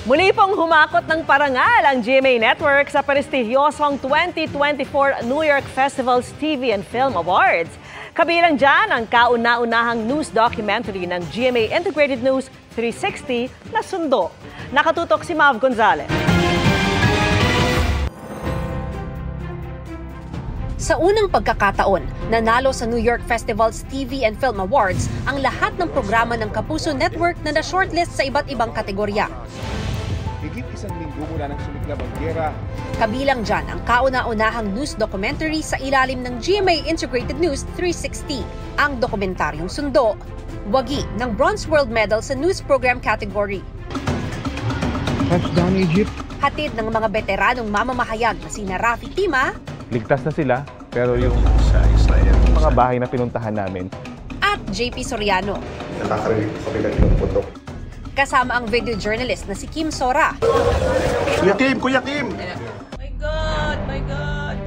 Muli pong humakot ng parangal ang GMA Network sa prestigyosong 2024 New York Festival's TV and Film Awards. Kabilang dyan ang kauna-unahang news documentary ng GMA Integrated News 360 na Sundo. Nakatutok si Mav Gonzalez. Sa unang pagkakataon, nanalo sa New York Festival's TV and Film Awards ang lahat ng programa ng Kapuso Network na na-shortlist sa iba't ibang kategorya. Higit isang linggo mula ng sumiklab ang giyera. Kabilang dyan ang kauna-unahang news documentary sa ilalim ng GMA Integrated News 360, ang dokumentaryong Sundo. Wagi ng Bronze World Medal sa News Program category. Touchdown Egypt. Hatid ng mga veteranong mamamahayag na sina Rafi Tima, ligtas na sila, pero yung mga bahay na pinuntahan namin. At JP Soriano. Nakakarinig sa pinaglang putok. Kasama ang video journalist na si Kim Sora. Kuya Kim! Kuya Kim! My God! My God!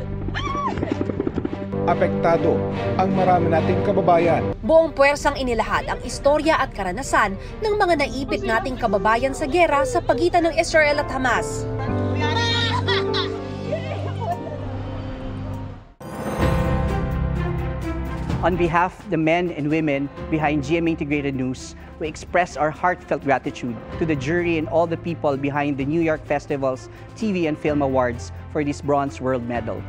Apektado ang marami nating kababayan. Buong puwersang inilahad ang istorya at karanasan ng mga naipit nating kababayan sa giyera sa pagitan ng Israel at Hamas. On behalf of the men and women behind GMA Integrated News, we express our heartfelt gratitude to the jury and all the people behind the New York Festival's TV and Film Awards for this Bronze World Medal.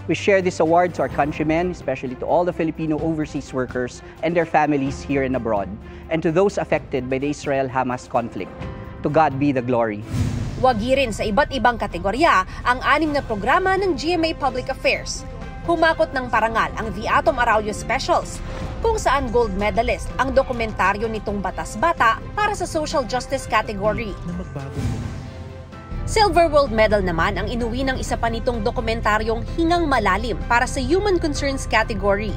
We share this award to our countrymen, especially to all the Filipino overseas workers and their families here and abroad, and to those affected by the Israel-Hamas conflict. To God be the glory. Wagi rin sa iba't ibang kategorya ang 6 na programa ng GMA Public Affairs. Humakot ng parangal ang The Atom Araujo Specials, kung saan gold medalist ang dokumentaryo nitong Batas Bata para sa Social Justice category. Silver World Medal naman ang inuwi ng isa pa nitong dokumentaryong Hingang Malalim para sa Human Concerns category.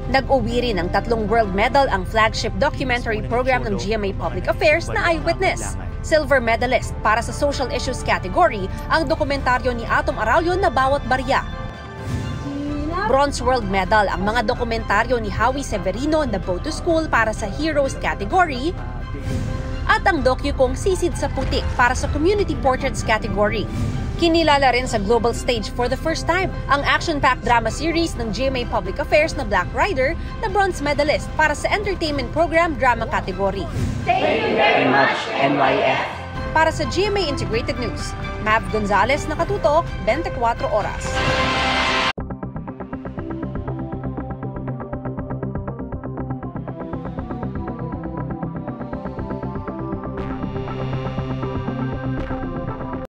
Nag-uwi rin ng 3 World Medal ang flagship documentary program ng GMA Public Affairs na Eyewitness. Silver medalist para sa Social Issues category ang dokumentaryo ni Atom Araujo na Bawat Barya. Bronze World Medal ang mga dokumentaryo ni Howie Severino na Boat to School para sa Heroes category at ang docu kong Sisid sa Putik para sa Community Portraits category. Kinilala rin sa global stage for the first time ang action-packed drama series ng GMA Public Affairs na Black Rider na bronze medalist para sa Entertainment Program Drama category. Thank you very much, NYF. Para sa GMA Integrated News, Mav Gonzalez, nakatutok, 24 Oras.